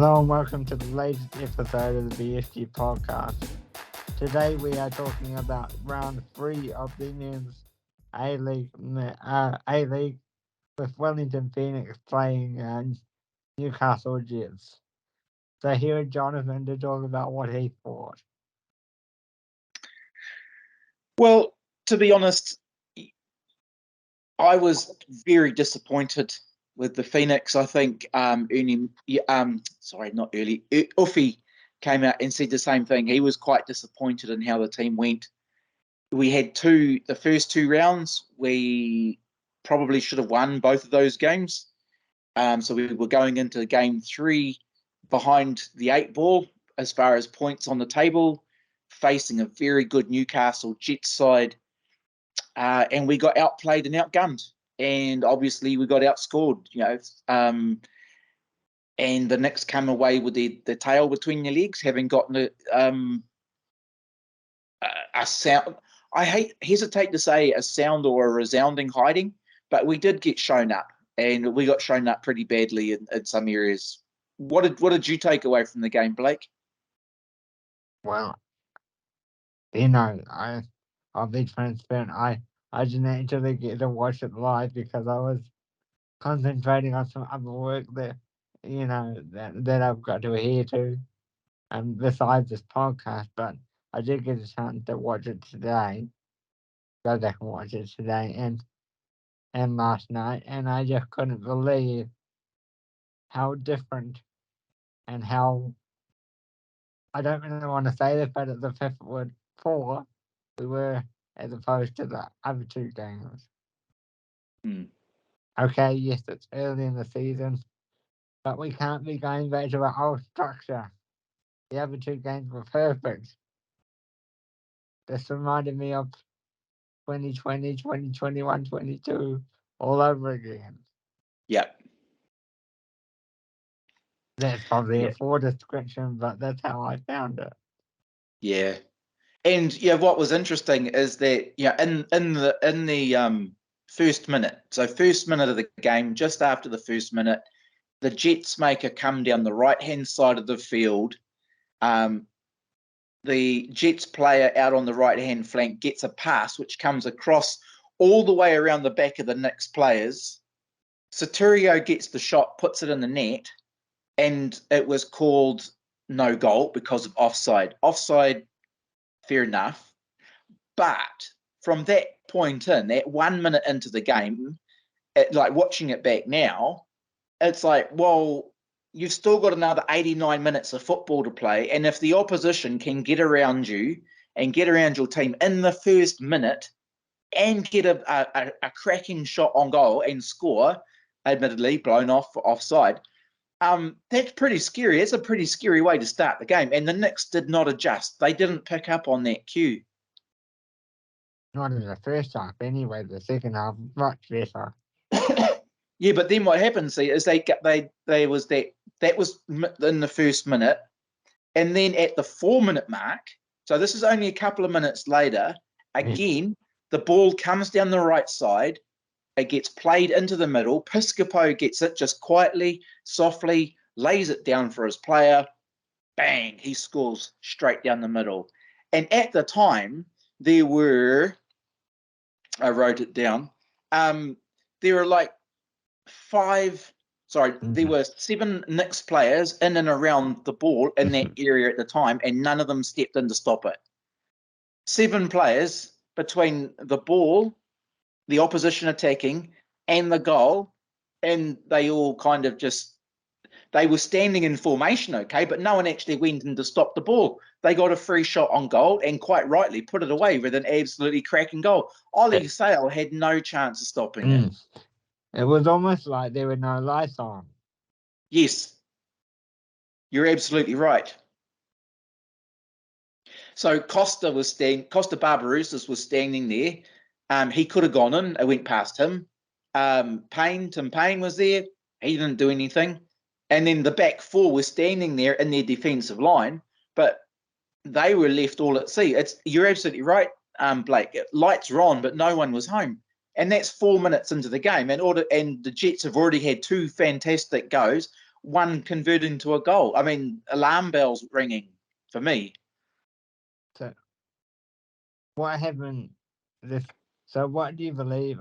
Hello and welcome to the latest episode of the BSG podcast. Today we are talking about round 3 of the men's A-League, A-League with Wellington Phoenix playing Newcastle Jets. So here is Jonathon to talk about what he thought. Well, to be honest, I was very disappointed with the Phoenix. I think Uffy came out and said the same thing. He was quite disappointed in how the team went. We had the first 2 rounds, we probably should have won both of those games. So we were going into game 3 behind the 8 ball as far as points on the table, facing a very good Newcastle Jets side. And we got outplayed and outgunned. And obviously we got outscored, and the Knicks come away with the tail between their legs, having gotten a sound. I hesitate to say a sound or a resounding hiding, but we did get shown up, and we got shown up pretty badly in some areas. What did you take away from the game, Blake? Well, I'll be transparent. I didn't actually get to watch it live because I was concentrating on some other work that I've got to adhere to, besides this podcast. But I did get a chance to watch it today. Go back and watch it today and last night, and I just couldn't believe how different and how, I don't really want to say this, but the fifth word, poor we were as opposed to the other 2 games. Okay, yes, it's early in the season, but we can't be going back to our old structure. The other 2 games were perfect. This reminded me of 2020, 2021, 22 all over again. Yep. That's probably a poor description, but that's how I found it. Yeah. And what was interesting is that in the first minute, so first minute of the game, just after the first minute, the Jets make a come down the right-hand side of the field. The Jets player out on the right-hand flank gets a pass which comes across all the way around the back of the Knicks players. Soturio gets the shot, puts it in the net, and it was called no goal because of offside. Offside, fair enough. But from that point in, that 1 minute into the game, like watching it back now, it's like, well, you've still got another 89 minutes of football to play. And if the opposition can get around you and get around your team in the first minute and get a cracking shot on goal and score, admittedly blown off for offside, that's pretty scary. It's a pretty scary way to start the game. And the Knicks did not adjust. They didn't pick up on that cue. Not in the first half, anyway. The second half, much better. Yeah, but then what happened, is that was in the first minute, and then at the 4-minute mark, so this is only a couple of minutes later, again, the ball comes down the right side, it gets played into the middle, Piscopo gets it just quietly, softly, lays it down for his player, bang, he scores straight down the middle. And at the time, there were, I wrote it down, there were like there were 7 Knicks players in and around the ball in that area at the time, and none of them stepped in to stop it. 7 players between the ball, the opposition attacking, and the goal, and they all kind of they were standing in formation, okay, but no one actually went in to stop the ball. They got a free shot on goal and quite rightly put it away with an absolutely cracking goal. Ollie Sale had no chance of stopping it. It was almost like there were no lights on. Yes, you're absolutely right. So Costa Barbarouses was standing there. He could have gone in. It went past him. Tim Payne was there. He didn't do anything. And then the back 4 were standing there in their defensive line, but they were left all at sea. You're absolutely right, Blake. Lights were on, but no one was home. And that's 4 minutes into the game. And the Jets have already had 2 fantastic goes. one converting to a goal. I mean, alarm bells ringing for me. So what happened this? So what do you believe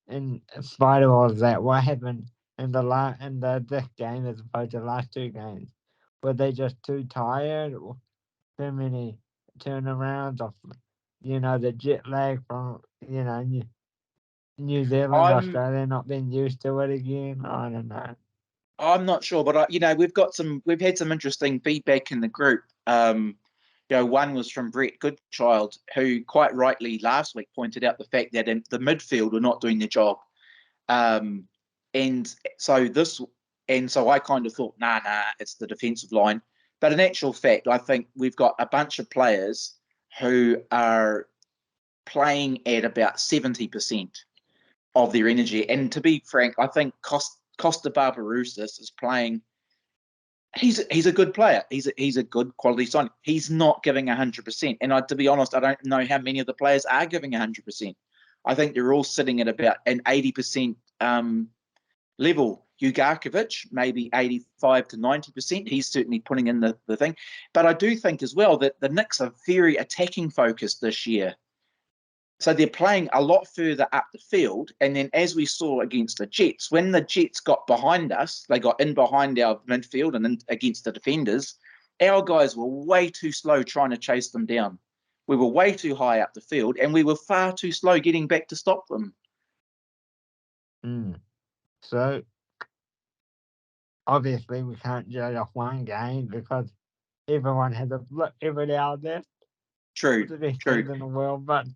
in spite of all of that? What happened in this game as opposed to the last two games? Were they just too tired? Or too many turnarounds of the jet lag from New Zealand, I'm Australia not being used to it again? I don't know. I'm not sure, but we've had some interesting feedback in the group. One was from Brett Goodchild, who quite rightly last week pointed out the fact that in the midfield were not doing their job. Um, and so I kind of thought, nah, it's the defensive line. But in actual fact, I think we've got a bunch of players who are playing at about 70% of their energy. And to be frank, I think Costa Barbarouses is playing. He's a good player. He's a good quality sign. He's not giving 100%. And to be honest, I don't know how many of the players are giving 100%. I think they're all sitting at about an 80% level. Ugarkovic, maybe 85 to 90%. He's certainly putting in the thing. But I do think as well that the Knicks are very attacking focused this year. So they're playing a lot further up the field. And then as we saw against the Jets, when the Jets got behind us, they got in behind our midfield and against the defenders, our guys were way too slow trying to chase them down. We were way too high up the field and we were far too slow getting back to stop them. So obviously we can't judge off one game because everyone has a blip every now and then. True, The best true. teams in the world. But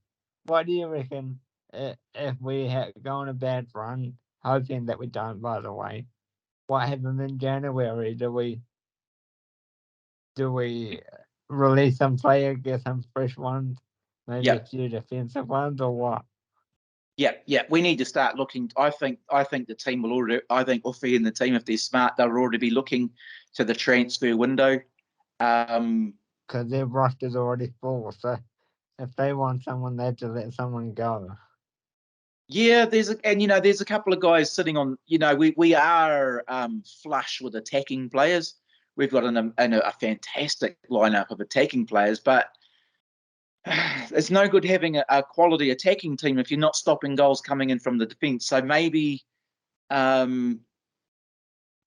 what do you reckon if we go on a bad run, hoping that we don't, by the way, what happens in January? Do we release some players, get some fresh ones, maybe a Yep. few defensive ones, or what? Yeah. We need to start looking. I think the team will already. I think Uffy and the team, if they're smart, they'll already be looking to the transfer window. Because their roster's already full. So if they want someone, they have to let someone go. Yeah, there's a couple of guys sitting on. We are flush with attacking players. We've got a fantastic lineup of attacking players, but it's no good having a quality attacking team if you're not stopping goals coming in from the defence. So maybe, and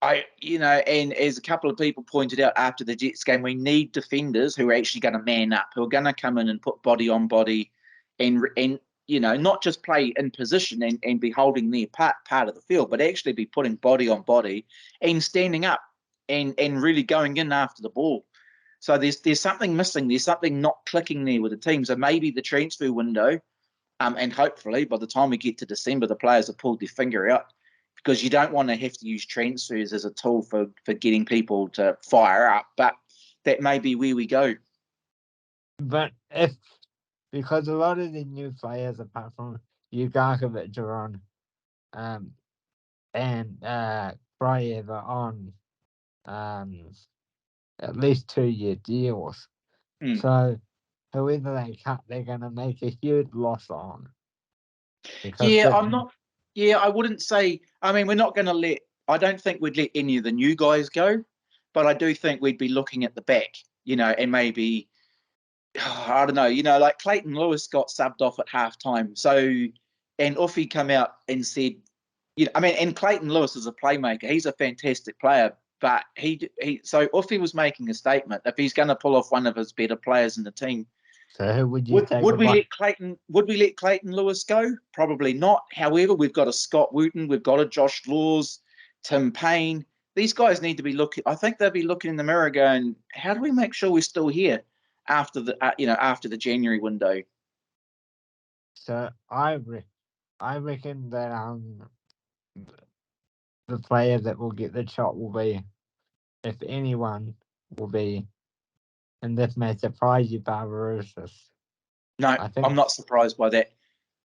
as a couple of people pointed out after the Jets game, we need defenders who are actually going to man up, who are going to come in and put body on body, and not just play in position and be holding their part of the field, but actually be putting body on body and standing up and really going in after the ball. So there's something missing. There's something not clicking there with the team. So maybe the transfer window, and hopefully by the time we get to December, the players have pulled their finger out, because you don't want to have to use transfers as a tool for getting people to fire up. But that may be where we go. But because a lot of the new players, apart from Ugarkovic, are on, and Krayev are on at least 2-year deals. So whoever they cut, they're going to make a huge loss on. Because Yeah, I'm not. Yeah, I wouldn't say. I mean, we're not going to let. I don't think we'd let any of the new guys go, but I do think we'd be looking at the back, and maybe I don't know, like Clayton Lewis got subbed off at halftime. So, and Uffy come out and said, and Clayton Lewis is a playmaker. He's a fantastic player, but so Uffy was making a statement. If he's going to pull off one of his better players in the team, so who would you say would we goodbye? let Clayton Lewis go? Probably not. However, we've got a Scott Wooten, we've got a Josh Laws, Tim Payne. These guys need to be looking. I think they'll be looking in the mirror, going, "How do we make sure we're still here after the January window?" So I reckon that the player that will get the shot will be, if anyone, will be, and this may surprise you, Barbarouses. No, I think I'm not surprised by that.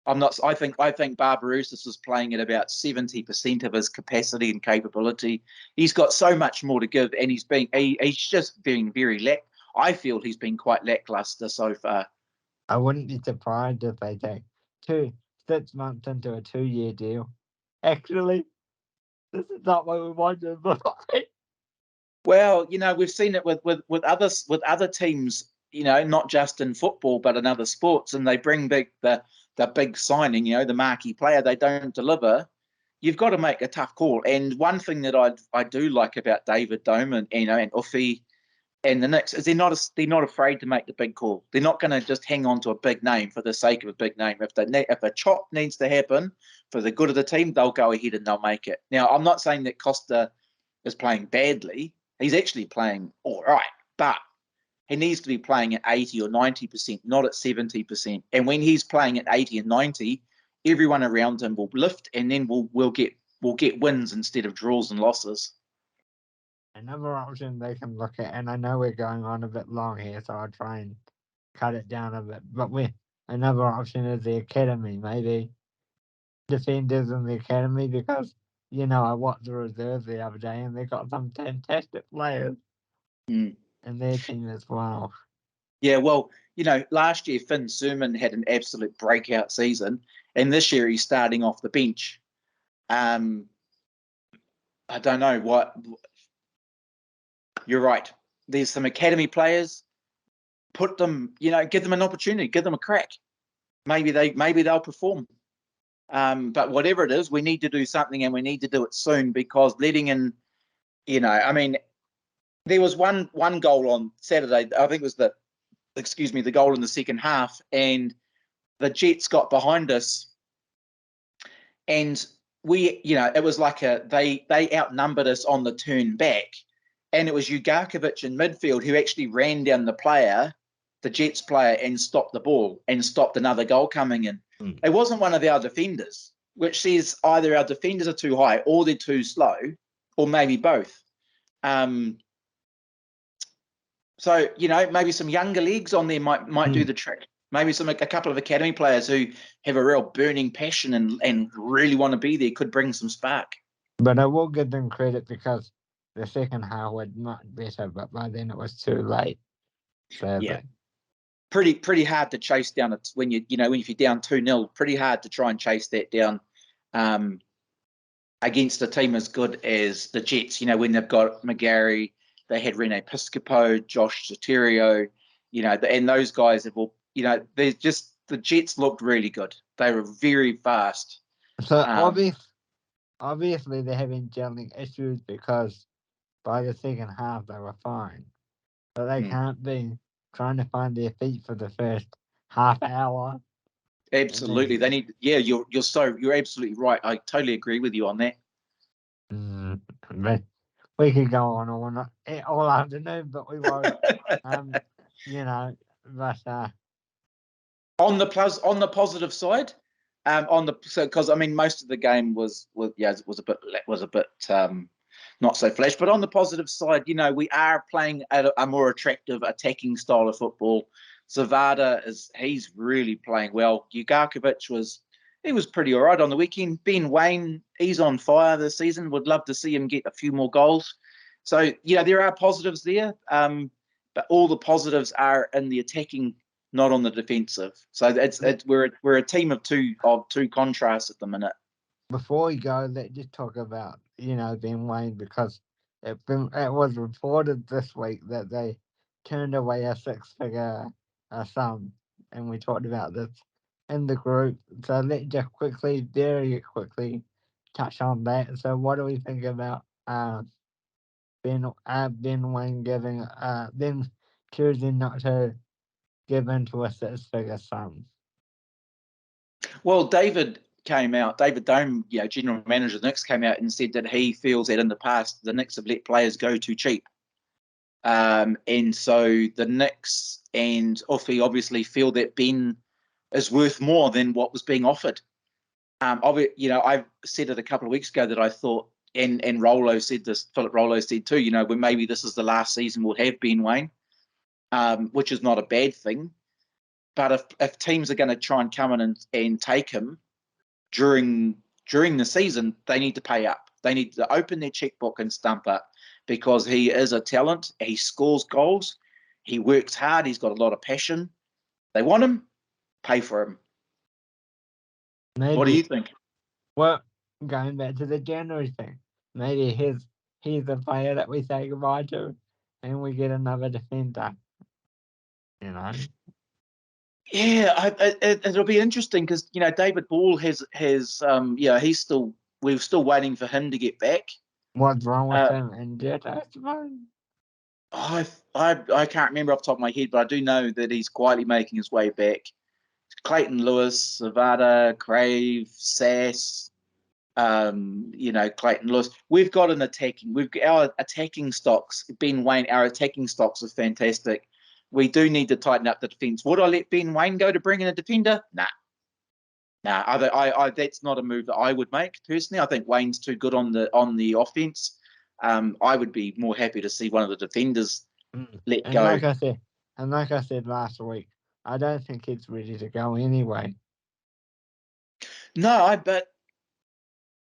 I'm not. I think Barbarouses is playing at about 70% of his capacity and capability. He's got so much more to give, and he's just being very I feel he's been quite lackluster so far. I wouldn't be surprised if they take 6 months into a 2-year deal. Actually, this is not what we wanted, but Well, we've seen it with other teams, not just in football but in other sports, and they bring the big signing, the marquee player. They don't deliver. You've got to make a tough call. And one thing that I do like about David Dome and Uffy and the Knicks is they're not afraid to make the big call. They're not going to just hang on to a big name for the sake of a big name. If a chop needs to happen for the good of the team, they'll go ahead and they'll make it. Now, I'm not saying that Costa is playing badly. He's actually playing all right, but he needs to be playing at 80 or 90%, not at 70%. And when he's playing at 80 and 90, everyone around him will lift, and then we'll get wins instead of draws and losses. Another option they can look at, and I know we're going on a bit long here, so I'll try and cut it down a bit. But another option is the academy, maybe defenders in the academy, because I watched the reserves the other day, and they got some fantastic players in their team as well. Yeah, well, last year Finn Surman had an absolute breakout season, and this year he's starting off the bench. I don't know what. You're right. There's some academy players. Put them, give them an opportunity, give them a crack. Maybe they'll perform. But whatever it is, we need to do something, and we need to do it soon, because letting in, there was one goal on Saturday. I think it was the goal in the second half, and the Jets got behind us, and it was like they outnumbered us on the turn back, and it was Ugarkovic in midfield who actually ran down the Jets player, and stopped the ball and stopped another goal coming in. It wasn't one of our defenders, which says either our defenders are too high or they're too slow, or maybe both. So, maybe some younger legs on there might do the trick. Maybe a couple of academy players who have a real burning passion and really want to be there could bring some spark. But I will give them credit, because the second half was much better, but by then it was too late. Sadly. Yeah. Pretty hard to chase down it when if you're down 2-0, pretty hard to try and chase that down against a team as good as the Jets. When they've got McGarry, they had Rene Piscopo, Josh Soterio, and those guys have all, they're just, the Jets looked really good. They were very fast. So obviously they're having gelling issues, because by the second half they were fine. But they can't be trying to find their feet for the first half hour. Absolutely. They need, you're absolutely right. I totally agree with you on that. But we could go on all afternoon, but we won't. But on the positive side, because most of the game was a bit not so flash, but on the positive side, we are playing at a more attractive attacking style of football. Zavada he's really playing well. Ugarkovic was pretty all right on the weekend. Ben Wayne, he's on fire this season. Would love to see him get a few more goals. So there are positives there, but all the positives are in the attacking, not on the defensive. So we're a team of two contrasts at the minute. Before we go, let's just talk about Ben Wayne, because it was reported this week that they turned away a six-figure sum, and we talked about this in the group. So let's just very quickly touch on that. So what do we think about Ben Wayne then choosing not to give in to a six-figure sum? Well, David Dome, general manager of the Knicks, came out and said that he feels that in the past the Knicks have let players go too cheap. And so the Knicks and Uffy obviously feel that Ben is worth more than what was being offered. I said it a couple of weeks ago that I thought, and Rolo said this, Philip Rolo said too, when maybe this is the last season we'll have Ben Wayne, which is not a bad thing. But if teams are going to try and come in and take him during the season, they need to pay up. They need to open their checkbook and stump up, because he is a talent. He scores goals. He works hard. He's got a lot of passion. They want him. Pay for him. Maybe. What do you think? Well, going back to the January thing, maybe his he's the player that we say goodbye to, and we get another defender. You know, Yeah, it'll be interesting because David Ball has we're still waiting for him to get back. what's wrong with Uh, him? Injured, I suppose. I can't remember off the top of my head, but I do know that he's quietly making his way back. Clayton Lewis, Zavada, Crave, Sass, Clayton Lewis. We've got our attacking stocks. Ben Wayne, our attacking stocks are fantastic. We do need to tighten up the defense. Would I let Ben Wayne go to bring in a defender? Nah. That's not a move that I would make personally. I think Wayne's too good on the offense. I would be more happy to see one of the defenders let And go. like I said last week, I don't think he's ready to go anyway. No,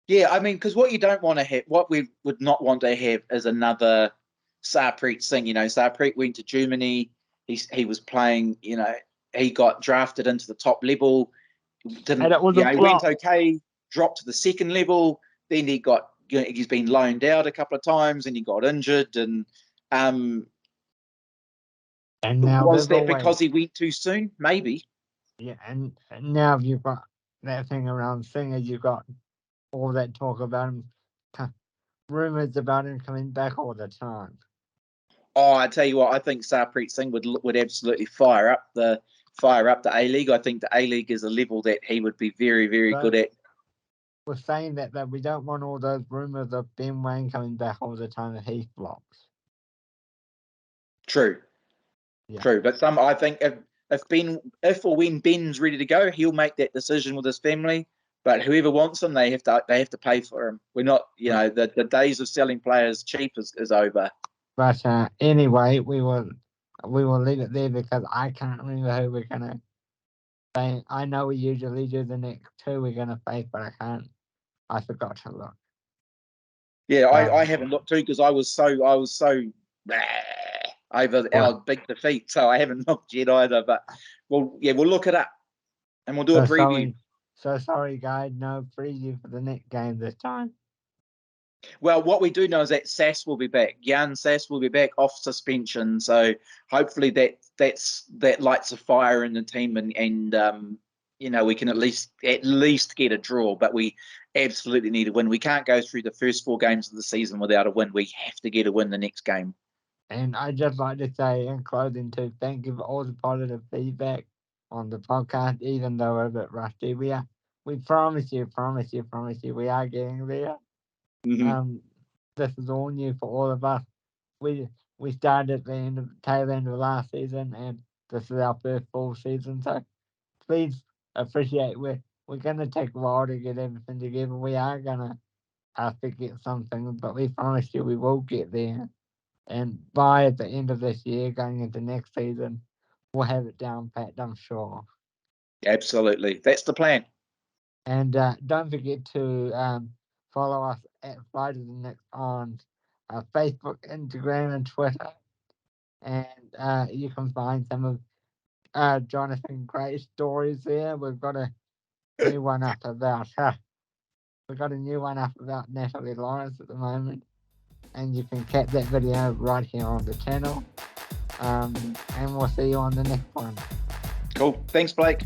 because what you don't want to have, what we would not want to have, is another Sarpreet Singh. Sarpreet went to Germany. He was playing. He got drafted into the top level. And it was He went okay, dropped to the second level. Then he's been loaned out a couple of times, and he got injured. And now was that because he went too soon? Maybe. Yeah, and now you've got that thing around Singer. You've got all that talk about him, rumors about him coming back all the time. Oh, I tell you what, I think Sarpreet Singh would absolutely fire up the A-League. I think the A-League is a level that he would be very, very good at. We're saying that we don't want all those rumors of Ben Wayne coming back all the time that he flops. True. Yeah. True. But I think if or when Ben's ready to go, he'll make that decision with his family. But whoever wants him, they have to pay for him. We're not, the days of selling players cheap is over. But anyway, we will leave it there because I can't remember who we're gonna say. I know we usually do the next two we're gonna face, but I forgot to look. Yeah, I haven't looked too because I was so over our big defeat, so I haven't looked yet either. But we'll look it up and we'll do a preview. Sorry, guys, no preview for the next game this time. Well, what we do know is that Sass will be back. Jan Sass will be back off suspension, so hopefully that lights a fire in the team, and we can at least get a draw. But we absolutely need a win. We can't go through the first 4 games of the season without a win. We have to get a win the next game. And I'd just like to say in closing too, thank you for all the positive feedback on the podcast, even though we're a bit rusty. We promise you, we are getting there. Mm-hmm. This is all new for all of us. We started at the tail end of last season, and this is our first full season. So please appreciate we're gonna take a while to get everything together. We are gonna forget something, but we promise you we will get there. And by the end of this year, going into next season, we'll have it down pat, I'm sure. Absolutely. That's the plan. And don't forget to follow us at Fly to the Next on Facebook, Instagram, and Twitter. And you can find some of Jonathon's great stories there. We've got a new one up about Natalie Lawrence at the moment. And you can catch that video right here on the channel. And we'll see you on the next one. Cool. Thanks, Blake.